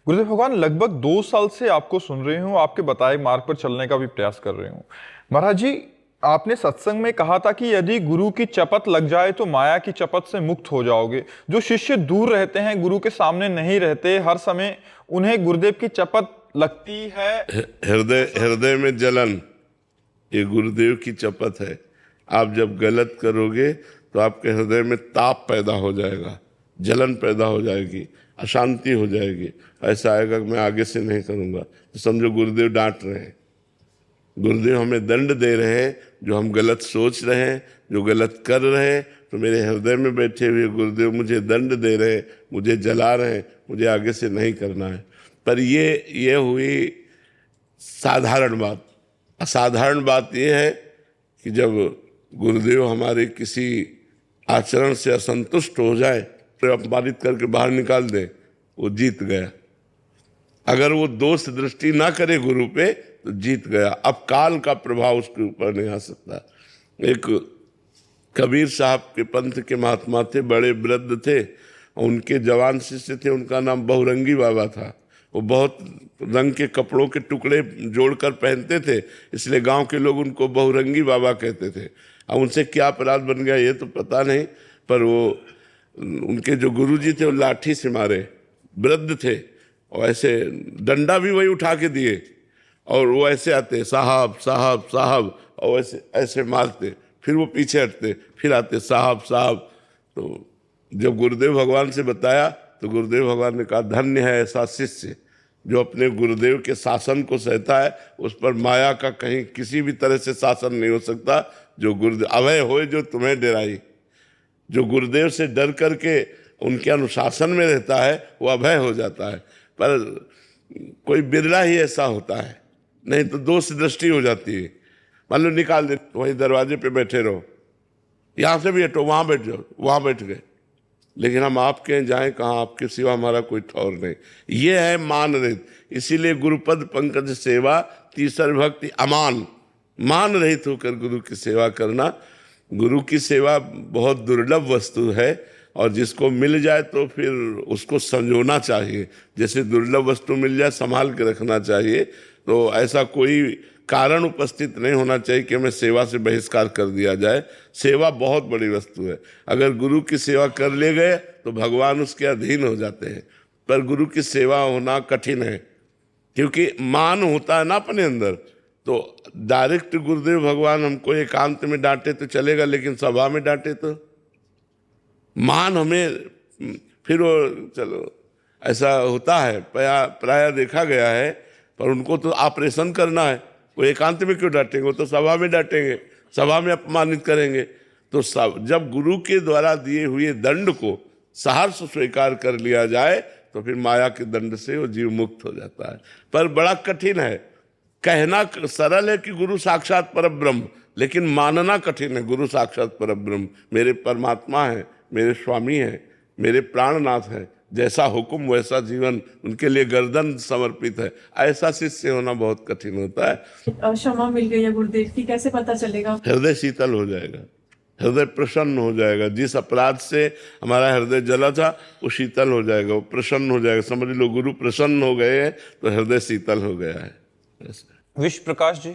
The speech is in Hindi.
गुरुदेव भगवान, लगभग 2 साल से आपको सुन रही हूँ, आपके बताए मार्ग पर चलने का भी प्रयास कर रही हूँ। महाराज जी, आपने सत्संग में कहा था कि यदि गुरु की चपत लग जाए तो माया की चपत से मुक्त हो जाओगे। जो शिष्य दूर रहते हैं, गुरु के सामने नहीं रहते, हर समय उन्हें गुरुदेव की चपत लगती है। हृदय हृदय में जलन, ये गुरुदेव की चपत है। आप जब गलत करोगे तो आपके हृदय में ताप पैदा हो जाएगा, जलन पैदा हो जाएगी, अशांति हो जाएगी। ऐसा आएगा कि मैं आगे से नहीं करूँगा, तो समझो गुरुदेव डांट रहे हैं, गुरुदेव हमें दंड दे रहे हैं। जो हम गलत सोच रहे हैं, जो गलत कर रहे हैं, तो मेरे हृदय में बैठे हुए गुरुदेव मुझे दंड दे रहे हैं, मुझे जला रहे हैं, मुझे आगे से नहीं करना है। पर ये हुई साधारण बात। असाधारण बात यह है कि जब गुरुदेव हमारे किसी आचरण से असंतुष्ट हो जाए तो अपमानित करके बाहर निकाल दे, वो जीत गया। अगर वो दोष दृष्टि ना करे गुरु पे तो जीत गया। अब काल का प्रभाव उसके ऊपर नहीं आ सकता। एक कबीर साहब के पंथ के महात्मा थे, बड़े वृद्ध थे, उनके जवान शिष्य थे, उनका नाम बहुरंगी बाबा था। वो बहुत रंग के कपड़ों के टुकड़े जोड़कर पहनते थे, इसलिए गांव के लोग उनको बहुरंगी बाबा कहते थे। अब उनसे क्या अपराध बन गया ये तो पता नहीं, पर वो उनके जो गुरुजी थे वो लाठी से मारे, वृद्ध थे, और ऐसे डंडा भी वही उठा के दिए, और वो ऐसे आते साहब साहब साहब, और ऐसे ऐसे मारते, फिर वो पीछे हटते, फिर आते साहब साहब। तो जब गुरुदेव भगवान से बताया तो गुरुदेव भगवान ने कहा, धन्य है ऐसा शिष्य जो अपने गुरुदेव के शासन को सहता है। उस पर माया का कहीं किसी भी तरह से शासन नहीं हो सकता। जो गुरुदेव अभय होए जो तुम्हें डराई, जो गुरुदेव से डर करके उनके अनुशासन में रहता है वो अभय हो जाता है। पर कोई बिरला ही ऐसा होता है, नहीं तो दोष दृष्टि हो जाती है। मान लो निकाल दे, वहीं दरवाजे पे बैठे रहो, यहाँ से भी हटो, वहाँ बैठ जाओ, वहाँ बैठ गए, लेकिन हम आपके यहाँ जाएं कहाँ, आपके सिवा हमारा कोई ठौर नहीं। ये है मान रहित। इसीलिए गुरुपद पंकज सेवा तीसर भक्ति अमान, मान रहित होकर गुरु की सेवा करना। गुरु की सेवा बहुत दुर्लभ वस्तु है, और जिसको मिल जाए तो फिर उसको संजोना चाहिए। जैसे दुर्लभ वस्तु मिल जाए संभाल के रखना चाहिए। तो ऐसा कोई कारण उपस्थित नहीं होना चाहिए कि हमें सेवा से बहिष्कार कर दिया जाए। सेवा बहुत बड़ी वस्तु है। अगर गुरु की सेवा कर ले गए तो भगवान उसके अधीन हो जाते हैं, पर गुरु की सेवा होना कठिन है, क्योंकि मान होता है ना अपने अंदर। तो डायरेक्ट गुरुदेव भगवान हमको एकांत में डांटे तो चलेगा, लेकिन सभा में डांटे तो मान हमें, फिर वो चलो ऐसा होता है, प्राय देखा गया है। पर उनको तो ऑपरेशन करना है, वो एकांत में क्यों डांटेंगे, वो तो सभा में डांटेंगे, सभा में अपमानित करेंगे। तो जब गुरु के द्वारा दिए हुए दंड को सहर्ष स्वीकार कर लिया जाए तो फिर माया के दंड से वो जीव मुक्त हो जाता है। पर बड़ा कठिन है। कहना सरल है कि गुरु साक्षात परब्रह्म, लेकिन मानना कठिन है। गुरु साक्षात परब्रह्म मेरे परमात्मा है, मेरे स्वामी हैं, मेरे प्राणनाथ हैं, जैसा हुक्म वैसा जीवन, उनके लिए गर्दन समर्पित है। ऐसा शिष्य होना बहुत कठिन होता है। क्षमा मिल गई है गुरुदेव की, कैसे पता चलेगा? हृदय शीतल हो जाएगा, हृदय प्रसन्न हो जाएगा। जिस अपराध से हमारा हृदय जला था वो शीतल हो जाएगा, वो प्रसन्न हो जाएगा। समझ लो गुरु प्रसन्न हो गए हैं तो हृदय शीतल हो गया है। विश्व प्रकाश जी।